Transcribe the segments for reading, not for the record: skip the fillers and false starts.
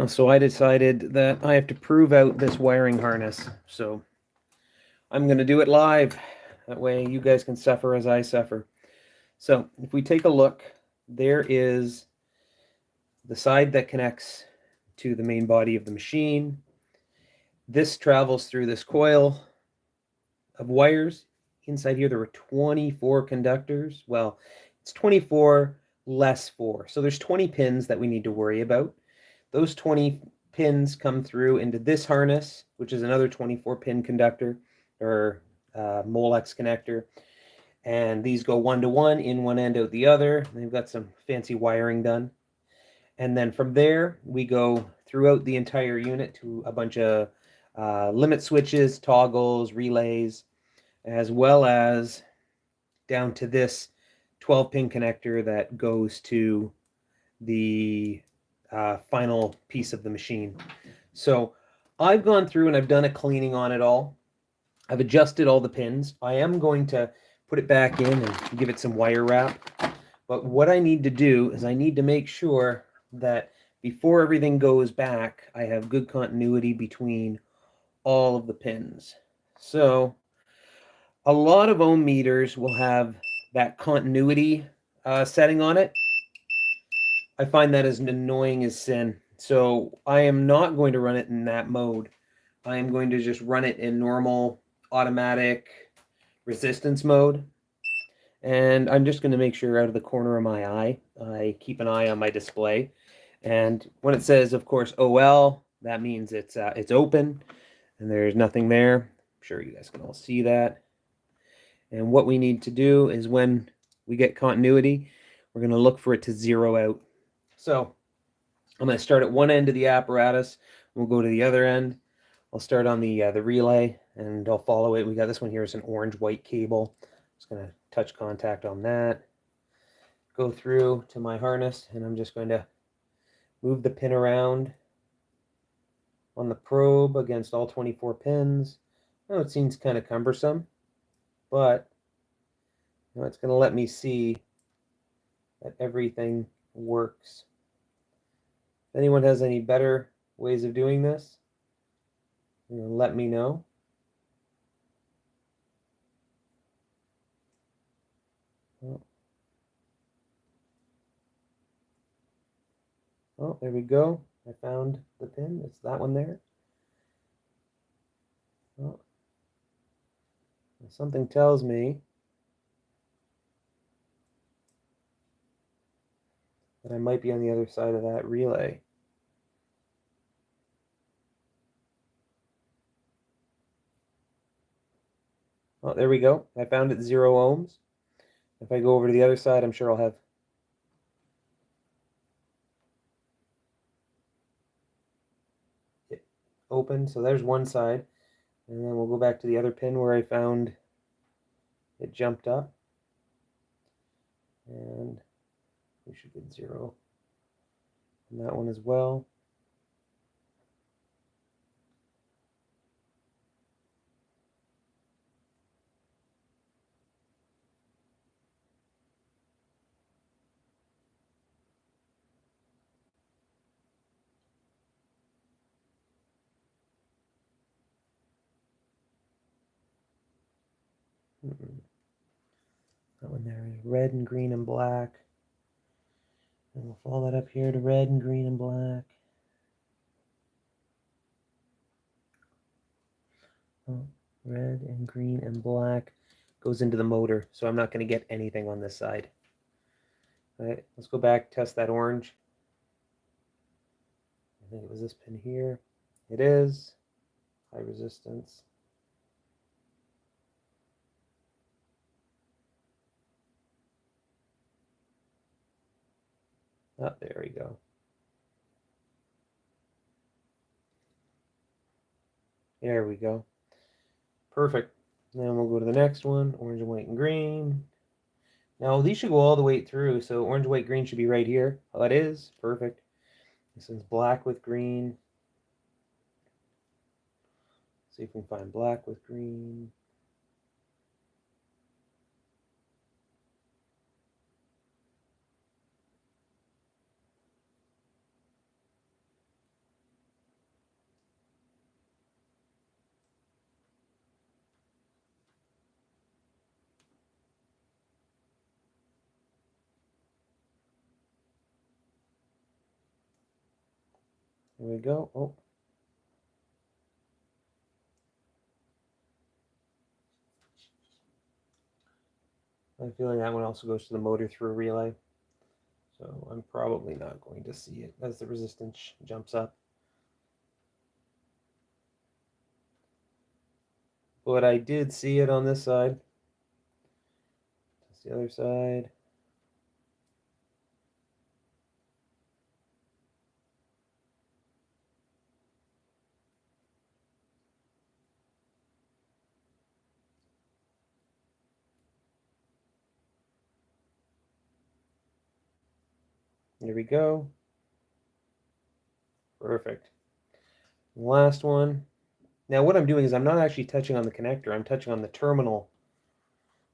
So I decided that I have to prove out this wiring harness. So I'm going to do it live. That way you guys can suffer as I suffer. So if we take a look, there is the side that connects to the main body of the machine. This travels through this coil of wires. Inside here there were 24 conductors. Well, it's 24 less 4. So there's 20 pins that we need to worry about. Those 20 pins come through into this harness, which is another 24-pin conductor or Molex connector. And these go 1-to-1, in one end, out the other. They've got some fancy wiring done. And then from there, we go throughout the entire unit to a bunch of limit switches, toggles, relays, as well as down to this 12-pin connector that goes to the final piece of the machine. So I've gone through and I've done a cleaning on it all. I've adjusted all the pins. I am going to put it back in and give it some wire wrap. But what I need to do is I need to make sure that before everything goes back, I have good continuity between all of the pins. So a lot of ohm meters will have that continuity setting on it. I find that as annoying as sin. So I am not going to run it in that mode. I am going to just run it in normal automatic resistance mode. And I'm just going to make sure out of the corner of my eye, I keep an eye on my display. And when it says, of course, OL, that means it's open and there's nothing there. I'm sure you guys can all see that. And what we need to do is when we get continuity, we're going to look for it to zero out. So I'm going to start at one end of the apparatus. We'll go to the other end. I'll start on the relay and I'll follow it. We got this one here is an orange-white cable. Just going to touch contact on that. Go through to my harness and I'm just going to move the pin around on the probe against all 24 pins. Oh, it seems kind of cumbersome, but it's going to let me see that everything works. If anyone has any better ways of doing this, let me know. Oh, there we go. I found the pin. It's that one there. Oh. Something tells me that I might be on the other side of that relay. Oh, there we go. I found it 0 ohms. If I go over to the other side, I'm sure I'll have it open. So there's one side. And then we'll go back to the other pin where I found it jumped up. And we should get 0 on that one as well. That one there is red and green and black. And we'll follow that up here to red and green and black. Oh, red and green and black goes into the motor, so I'm not going to get anything on this side. All right, let's go back, test that orange. I think it was this pin here. It is. High resistance. Oh, there we go. There we go. Perfect. Then we'll go to the next one, orange and white and green. Now these should go all the way through, so orange, white, green should be right here. Oh, that is perfect. This one's black with green. See if we can find black with green. There we go. Oh. I have a feeling that one also goes to the motor through a relay. So I'm probably not going to see it as the resistance jumps up. But I did see it on this side. That's the other side. There we go. Perfect. Last one. Now what I'm doing is I'm not actually touching on the connector. I'm touching on the terminal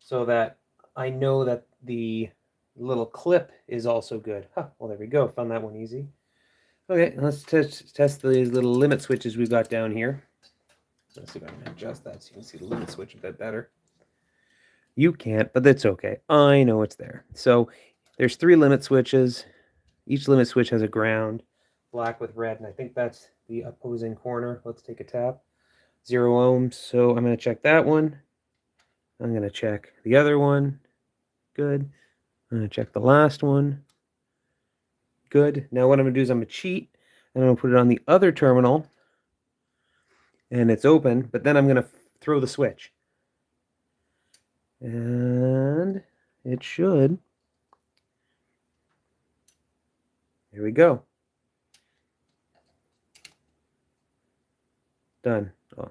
so that I know that the little clip is also good. Huh, well, there we go. Found that one easy. Okay, let's test these little limit switches we've got down here. Let's see if I can adjust that so you can see the limit switch a bit better. You can't, but that's okay. I know it's there. So there's 3 limit switches. Each limit switch has a ground, black with red, and I think that's the opposing corner. Let's take a tap. 0 ohms, so I'm going to check that one. I'm going to check the other one. Good. I'm going to check the last one. Good. Now what I'm going to do is I'm going to cheat, and I'm going to put it on the other terminal, and it's open, but then I'm going to throw the switch. And it should. Here we go. Done. Oh.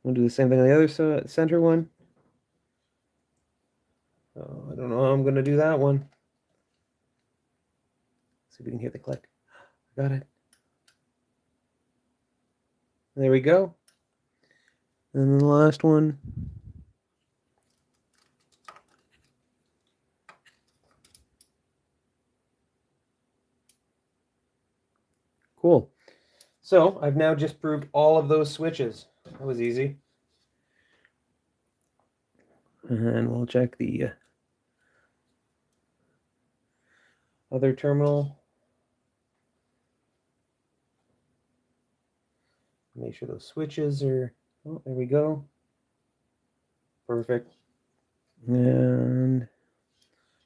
We'll do the same thing on the other center one. Oh, I don't know how I'm going to do that one. See if we can hear the click. Got it. There we go. And then the last one. Cool. So I've now just proved all of those switches. That was easy. And we'll check the other terminal. Make sure those switches are, oh, there we go. Perfect. And I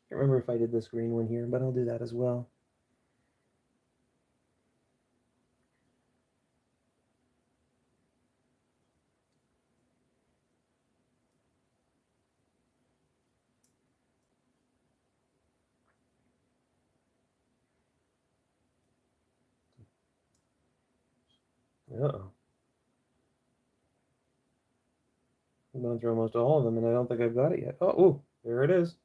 can't remember if I did this green one here, but I'll do that as well. Uh-oh. I've gone through almost all of them, and I don't think I've got it yet. Oh, ooh, there it is.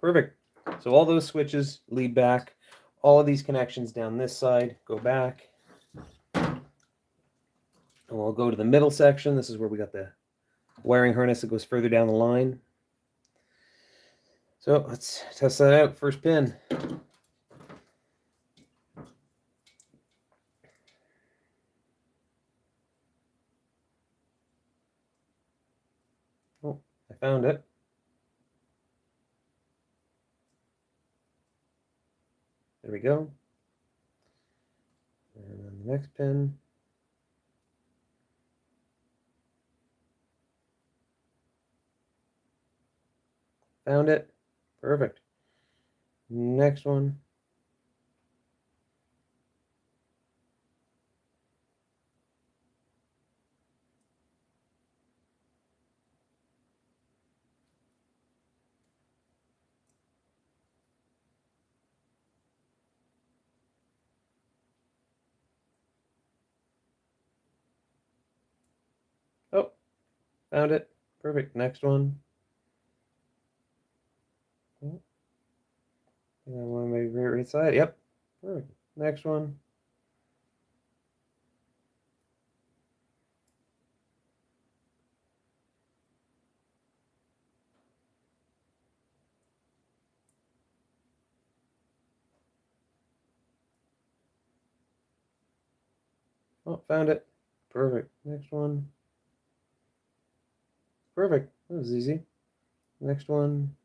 Perfect. So all those switches lead back. All of these connections down this side go back. And we'll go to the middle section. This is where we got the wiring harness that goes further down the line. So let's test that out. First pin. Oh, I found it. There we go. And then the next pin. Found it. Perfect. Next one. Oh, found it. Perfect. Next one. Oh, and then one maybe right side. Yep. Perfect. Next one. Oh, found it. Perfect. Next one. Perfect. That was easy. Next one.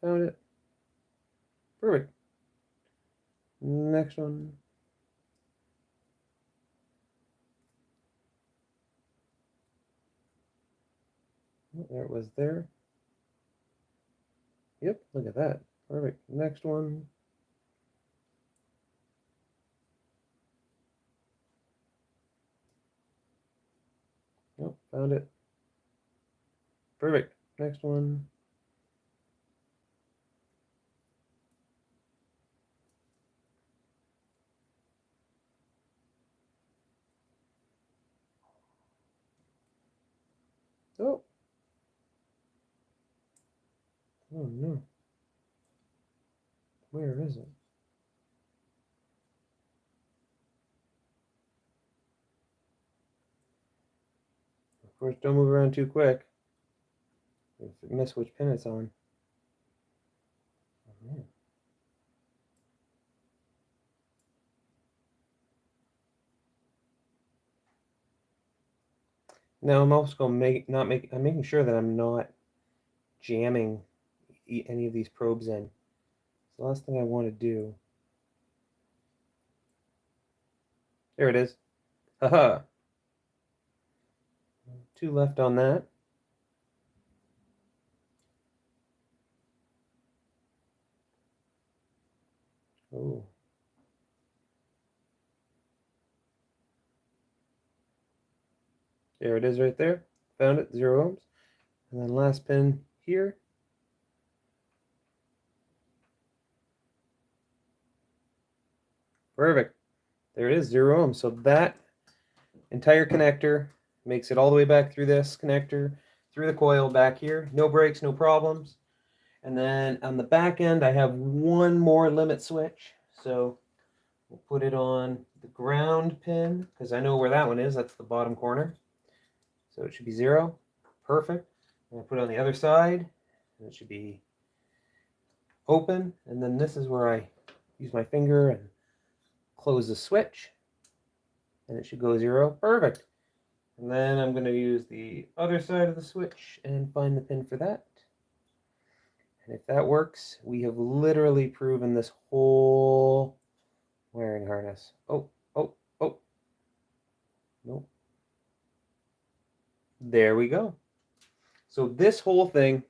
found it. Perfect. Next one. Oh, there it was there. Yep, look at that. Perfect. Next one. Nope, found it. Perfect. Next one. Oh. Oh no. Where is it? Of course, don't move around too quick. Miss which pin it's on. Oh, man. Now I'm also going to I'm making sure that I'm not jamming any of these probes in. It's the last thing I want to do. There it is. Haha. Two left on that. Oh. There it is right there. Found it, 0 ohms. And then last pin here. Perfect. There it is, 0 ohms. So that entire connector makes it all the way back through this connector, through the coil back here. No breaks, no problems. And then on the back end, I have one more limit switch. So we'll put it on the ground pin, because I know where that one is. That's the bottom corner. So it should be 0. Perfect. And I put it on the other side, and it should be open. And then this is where I use my finger and close the switch, and it should go 0. Perfect. And then I'm going to use the other side of the switch and find the pin for that. And if that works, we have literally proven this whole wiring harness. Oh. Nope. There we go. So this whole thing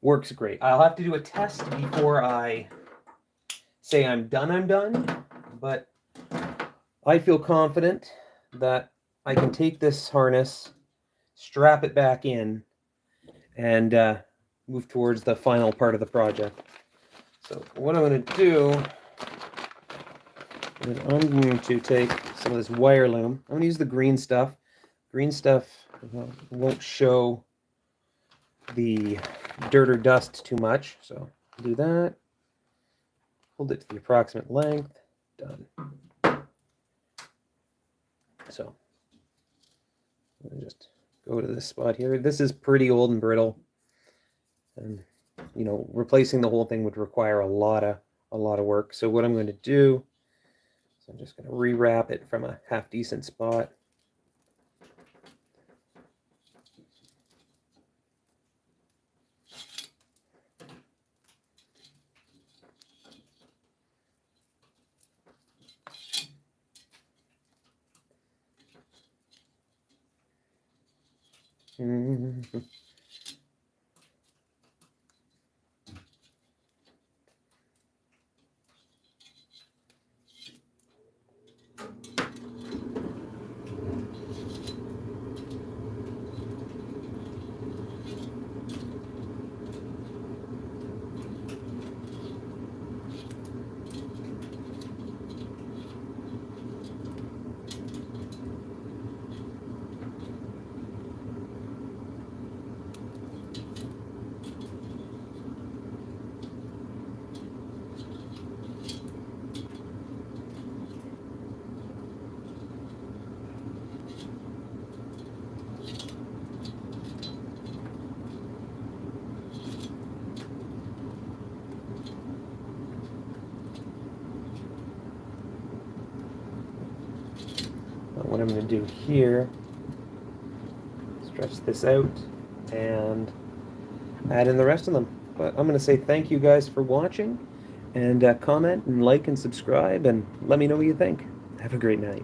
works great. I'll have to do a test before I say I'm done, but I feel confident that I can take this harness, strap it back in, and move towards the final part of the project. So what I'm going to do is I'm going to take some of this wire loom. I'm going to use the green stuff. Green stuff won't show the dirt or dust too much. So do that. Hold it to the approximate length. Done. So let me just go to this spot here. This is pretty old and brittle, and you know, replacing the whole thing would require a lot of work. So what I'm going to do is I'm just going to rewrap it from a half decent spot. What I'm going to do here, stretch this out, and add in the rest of them. But I'm going to say thank you guys for watching, and comment and like and subscribe, and let me know what you think. Have a great night.